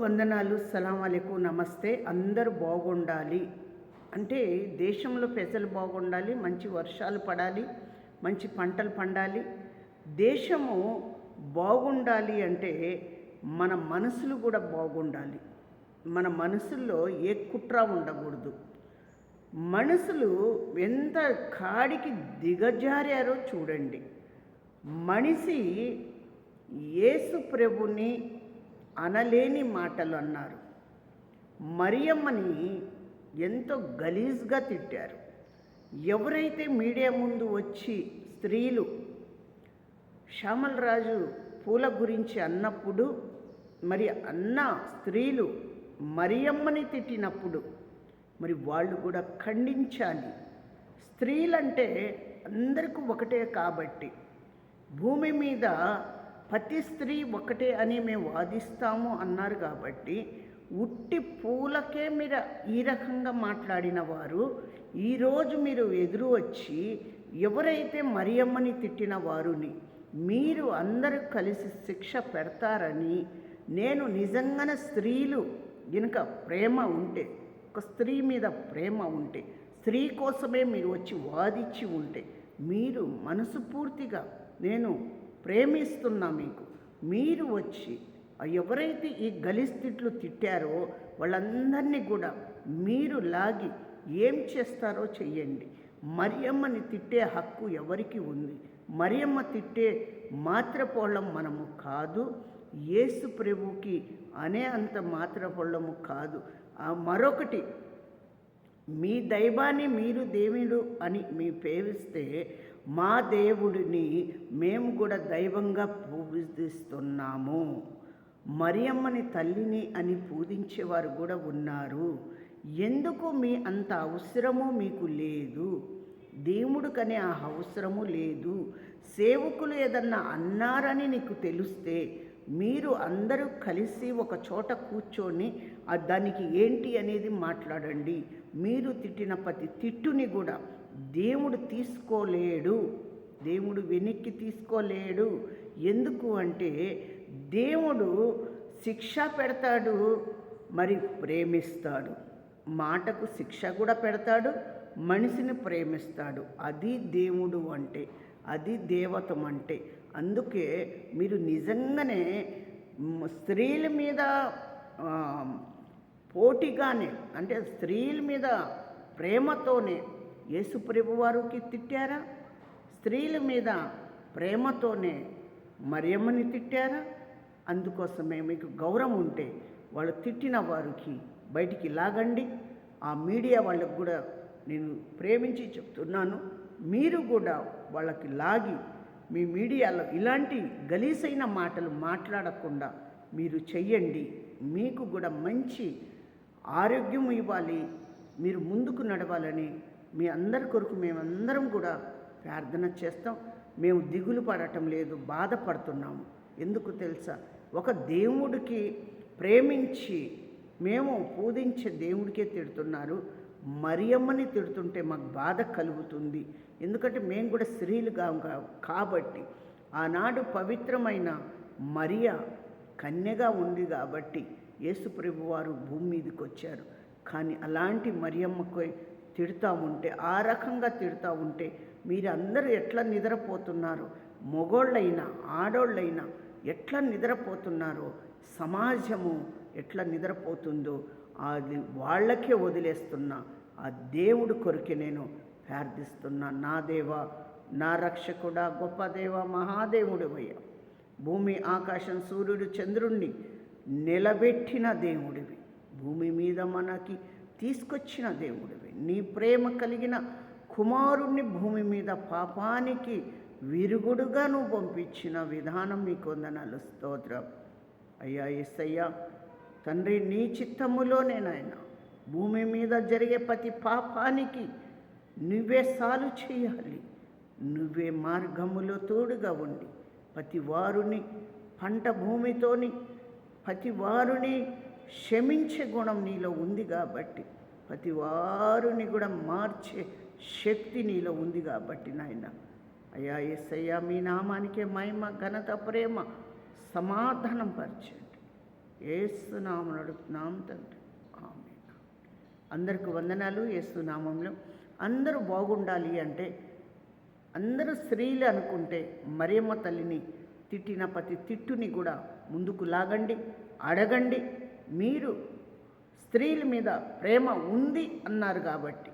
వందనాలు, సలాం అలైకుం, నమస్తే. అందరూ బాగుండాలి అంటే దేశంలో ప్రజలు బాగుండాలి, మంచి వర్షాలు పడాలి, మంచి పంటలు పండాలి. దేశము బాగుండాలి అంటే మన మనసులు కూడా బాగుండాలి. మన మనసుల్లో ఏ కుట్ర ఉండకూడదు. మనసులు ఎంత కాడికి దిగజారారో చూడండి. మనిషి యేసు ప్రభుని అనలేని మాటలు అన్నారు. మరియమ్మని ఎంతో గలీజ్గా తిట్టారు. ఎవరైతే మీడియా ముందు వచ్చి స్త్రీలు శ్యామల రాజు పూల గురించి అన్నప్పుడు, మరి స్త్రీలు మరియమ్మని తిట్టినప్పుడు మరి వాళ్ళు కూడా ఖండించాలి. స్త్రీలంటే అందరికీ ఒకటే కాబట్టి, భూమి మీద ప్రతి స్త్రీ ఒకటే అని మేము వాదిస్తాము అన్నారు కాబట్టి, ఉట్టి పూలకే మీరు ఈ రకంగా మాట్లాడిన వారు ఈరోజు మీరు ఎదురు వచ్చి ఎవరైతే మరియమ్మని తిట్టిన వారుని మీరు అందరూ కలిసి శిక్ష పెడతారని, నేను నిజంగానే స్త్రీలు గనుక ప్రేమ ఉంటే, ఒక స్త్రీ మీద ప్రేమ ఉంటే, స్త్రీ కోసమే మీరు వచ్చి వాదించి ఉంటే, మీరు మనసు పూర్తిగా నేను ప్రేమిస్తున్నా మీరు వచ్చి ఎవరైతే ఈ గలిస్థిట్లు తిట్టారో వాళ్ళందరినీ కూడా మీరు లాగి ఏం చేస్తారో చెయ్యండి. మరియమ్మని తిట్టే హక్కు ఎవరికి ఉంది? మరియమ్మ తిట్టే మాత్రపోళ్ళం మనము కాదు, యేసు ప్రభుకి అనే అంత మాత్రపోళ్ళము కాదు. మరొకటి, మీ దైవాన్ని మీరు దేవుడు అని మీ పేవిస్తే మా దేవుడిని మేము కూడా దైవంగా పూజిస్తున్నాము. మరియమ్మని తల్లిని అని పూజించేవారు కూడా ఉన్నారు. ఎందుకు మీ అంత అవసరము మీకు లేదు? దేవుడికనే ఆ అవసరము లేదు. సేవకులు ఏదన్నా అన్నారని నీకు తెలిస్తే మీరు అందరూ కలిసి ఒక చోట కూర్చొని దానికి ఏంటి అనేది మాట్లాడండి. మీరు తిట్టిన ప్రతి తిట్టుని కూడా దేవుడు తీసుకోలేడు, దేవుడు వెనక్కి తీసుకోలేడు. ఎందుకు అంటే దేవుడు శిక్ష పెడతాడు, మరి ప్రేమిస్తాడు. మాటకు శిక్ష కూడా పెడతాడు, మనిషిని ప్రేమిస్తాడు. అది దేవుడు అంటే, అది దేవతం అంటే. అందుకే మీరు నిజంగానే స్త్రీల మీద పోటీగానే, అంటే స్త్రీల మీద ప్రేమతోనే యేసుప్రభు వారికి తిట్టారా? స్త్రీల మీద ప్రేమతోనే మరియమ్మని తిట్టారా? అందుకోసమే మీకు గౌరవం ఉంటే వాళ్ళు తిట్టిన వారికి బయటికి లాగండి. ఆ మీడియా వాళ్ళకు కూడా నేను ప్రేమించి చెప్తున్నాను, మీరు కూడా వాళ్ళకి లాగి మీ మీడియాలో ఇలాంటి గలీసైన మాటలు మాట్లాడకుండా మీరు చెయ్యండి. మీకు కూడా మంచి ఆరోగ్యం ఇవ్వాలి, మీరు ముందుకు నడవాలని మీ అందరి కొరకు మేమందరం కూడా ప్రార్థన చేస్తాం. మేము దిగులు పడటం లేదు, బాధపడుతున్నాము. ఎందుకు తెలుసా? ఒక దేవుడికి ప్రేమించి మేము పూజించే దేవుడికే తిడుతున్నారు, మరియమ్మని తిడుతుంటే మాకు బాధ కలుగుతుంది. ఎందుకంటే మేము కూడా స్త్రీలుగా కాబట్టి, ఆనాడు పవిత్రమైన మరియ కన్యగా ఉంది కాబట్టి యేసుప్రభు వారు భూమి మీదకి వచ్చారు. కానీ అలాంటి మరియమ్మకు తిడుతూ ఉంటే, ఆ రకంగా తిడుతూ ఉంటే మీరందరూ ఎట్లా నిద్రపోతున్నారో, మగోళ్ళైనా ఆడోళ్ళైనా ఎట్లా నిద్రపోతున్నారో, సమాజము ఎట్లా నిద్రపోతుందో అది వాళ్ళకే వదిలేస్తున్నా. ఆ దేవుడు కొరికి నేను ప్రార్థిస్తున్నా. నా దేవా, నా రక్షకుడా, గొప్ప దేవ, మహాదేవుడు అయ్యా, భూమి ఆకాశం సూర్యుడు చంద్రుణ్ణి నిలబెట్టిన దేవుడివి, భూమి మీద మనకి తీసుకొచ్చిన దేవుడివి, నీ ప్రేమ కలిగిన కుమారుణ్ణి భూమి మీద పాపానికి విరుగుడుగా నువ్వు పంపించిన విధానం మీకు వందనాలు, స్తోత్రం అయ్యా. యేసయ్యా తండ్రి, నీ చిత్తములోనే నాయన భూమి మీద జరిగే ప్రతి పాపానికి నువ్వే సాలు చేయాలి. నువ్వే మార్గములో తోడుగా ఉండి ప్రతి వారుని పంట భూమితోని ప్రతి వారుని క్షమించే గుణం నీలో ఉంది కాబట్టి, ప్రతి వారుని కూడా మార్చే శక్తి నీలో ఉంది కాబట్టి నాయన అయ్యా యేసయ్యా, మీ నామానికే మహిమ, ఘనత, ప్రేమ, సమాధానం పరచండి. యేసు నామములో అడుగుతున్నాం తండ్రి, ఆమేన్. అందరికి వందనాలు. యేసు నామంలో అందరూ బాగుండాలి అంటే, అందరూ స్త్రీలు అనుకుంటే మరియమ్మ తల్లిని తిట్టిన ప్రతి తిట్టుని కూడా ముందుకు లాగండి, అడగండి. మీరు స్త్రీల మీద ప్రేమ ఉంది అన్నారు కాబట్టి